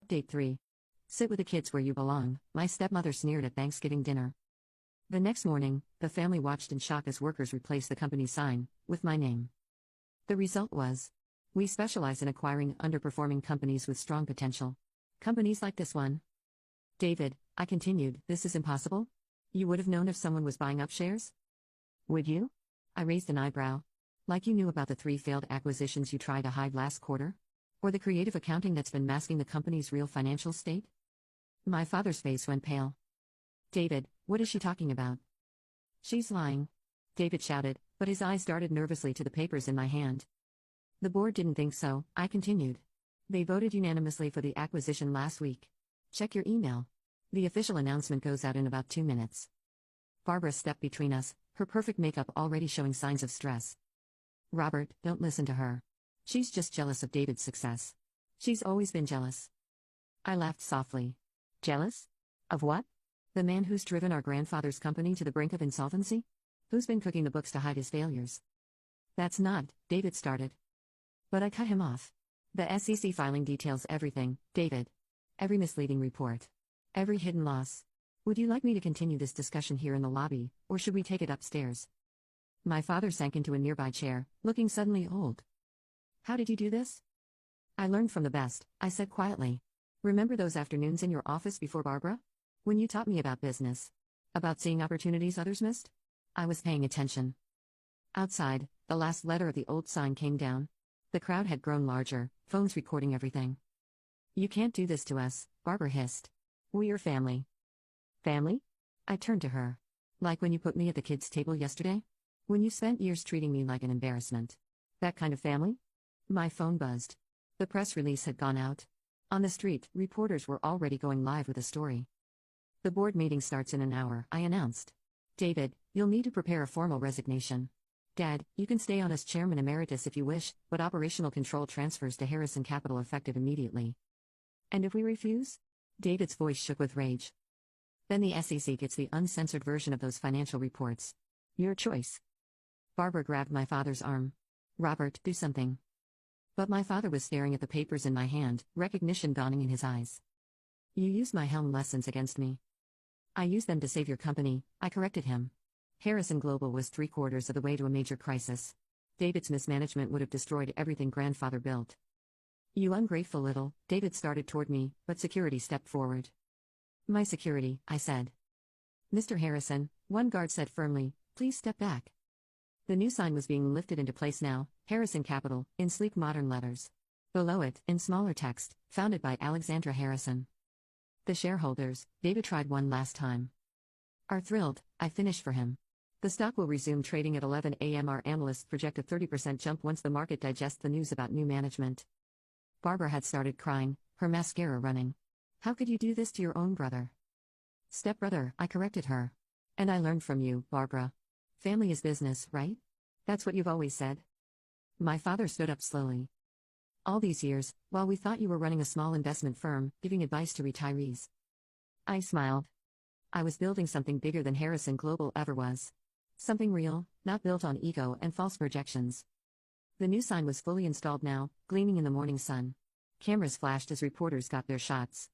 Date 3. Sit with the kids where you belong, my stepmother sneered at Thanksgiving dinner. The next morning, the family watched in shock as workers replaced the company sign with my name. The result was, we specialize in acquiring underperforming companies with strong potential. Companies like this one. David, I continued, this is impossible? You would have known if someone was buying up shares? Would you? I raised an eyebrow. Like you knew about the 3 failed acquisitions you tried to hide last quarter? Or the creative accounting that's been masking the company's real financial state? My father's face went pale. David, what is she talking about? She's lying. David shouted, but his eyes darted nervously to the papers in my hand. The board didn't think so, I continued. They voted unanimously for the acquisition last week. Check your email. The official announcement goes out in about 2 minutes. Barbara stepped between us, her perfect makeup already showing signs of stress. Robert, don't listen to her. She's just jealous of David's success. She's always been jealous. I laughed softly. Jealous? Of what? The man who's driven our grandfather's company to the brink of insolvency? Who's been cooking the books to hide his failures? That's not, David started. But I cut him off. The SEC filing details everything, David. Every misleading report. Every hidden loss. Would you like me to continue this discussion here in the lobby, or should we take it upstairs? My father sank into a nearby chair, looking suddenly old. How did you do this? I learned from the best, I said quietly. Remember those afternoons in your office before Barbara? When you taught me about business. About seeing opportunities others missed? I was paying attention. Outside, the last letter of the old sign came down. The crowd had grown larger, phones recording everything. You can't do this to us, Barbara hissed. We're your family. Family? I turned to her. Like when you put me at the kids' table yesterday? When you spent years treating me like an embarrassment. That kind of family? My phone buzzed. The press release had gone out. On the street, reporters were already going live with a story. The board meeting starts in an hour, I announced. David, you'll need to prepare a formal resignation. Dad, you can stay on as chairman emeritus if you wish, but operational control transfers to Harrison Capital effective immediately. And if we refuse? David's voice shook with rage. Then the SEC gets the uncensored version of those financial reports. Your choice. Barbara grabbed my father's arm. Robert, do something. But my father was staring at the papers in my hand, recognition dawning in his eyes. You used my helm lessons against me. I used them to save your company, I corrected him. Harrison Global was 3/4 of the way to a major crisis. David's mismanagement would have destroyed everything grandfather built. You ungrateful little, David started toward me, but security stepped forward. My security, I said. Mr. Harrison, one guard said firmly, please step back. The new sign was being lifted into place now, Harrison Capital, in sleek modern letters. Below it, in smaller text, founded by Alexandra Harrison. The shareholders, David tried one last time. Are thrilled, I finished for him. The stock will resume trading at 11 a.m. Our analysts project a 30% jump once the market digests the news about new management. Barbara had started crying, her mascara running. How could you do this to your own brother? Stepbrother, I corrected her. And I learned from you, Barbara. Family is business, right? That's what you've always said. My father stood up slowly. All these years, while we thought you were running a small investment firm, giving advice to retirees. I smiled. I was building something bigger than Harrison Global ever was. Something real, not built on ego and false projections. The new sign was fully installed now, gleaming in the morning sun. Cameras flashed as reporters got their shots.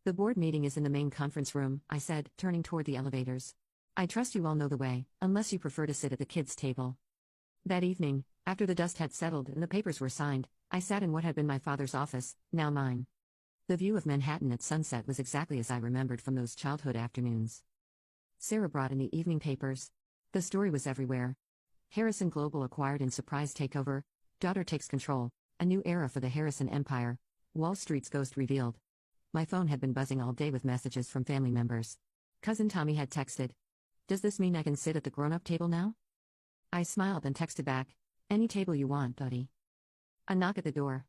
The board meeting is in the main conference room, I said, turning toward the elevators. I trust you all know the way, unless you prefer to sit at the kids' table. That evening, after the dust had settled and the papers were signed, I sat in what had been my father's office, now mine. The view of Manhattan at sunset was exactly as I remembered from those childhood afternoons. Sarah brought in the evening papers. The story was everywhere. Harrison Global acquired in surprise takeover, daughter takes control, a new era for the Harrison empire, Wall Street's ghost revealed. My phone had been buzzing all day with messages from family members. Cousin Tommy had texted. Does this mean I can sit at the grown-up table now? I smiled and texted back, any table you want, buddy. A knock at the door.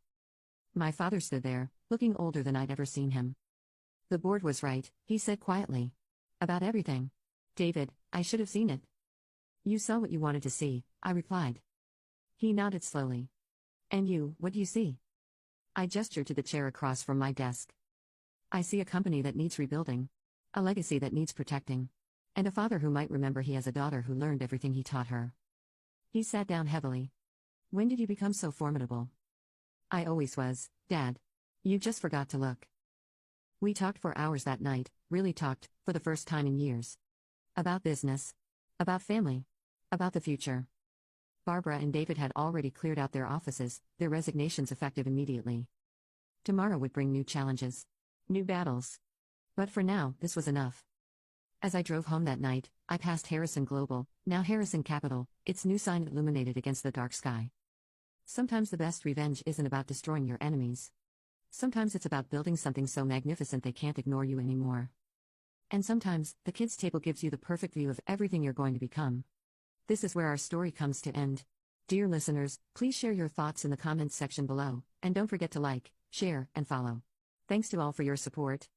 My father stood there, looking older than I'd ever seen him. The board was right, he said quietly. About everything. David, I should have seen it. You saw what you wanted to see, I replied. He nodded slowly. And you, what do you see? I gestured to the chair across from my desk. I see a company that needs rebuilding. A legacy that needs protecting. And a father who might remember he has a daughter who learned everything he taught her. He sat down heavily. When did you become so formidable? I always was, Dad. You just forgot to look. We talked for hours that night, really talked, for the first time in years. About business. About family. About the future. Barbara and David had already cleared out their offices, their resignations effective immediately. Tomorrow would bring new challenges. New battles. But for now, this was enough. As I drove home that night, I passed Harrison Global, now Harrison Capital, its new sign illuminated against the dark sky. Sometimes the best revenge isn't about destroying your enemies. Sometimes it's about building something so magnificent they can't ignore you anymore. And sometimes, the kids' table gives you the perfect view of everything you're going to become. This is where our story comes to end. Dear listeners, please share your thoughts in the comments section below, and don't forget to like, share, and follow. Thanks to all for your support.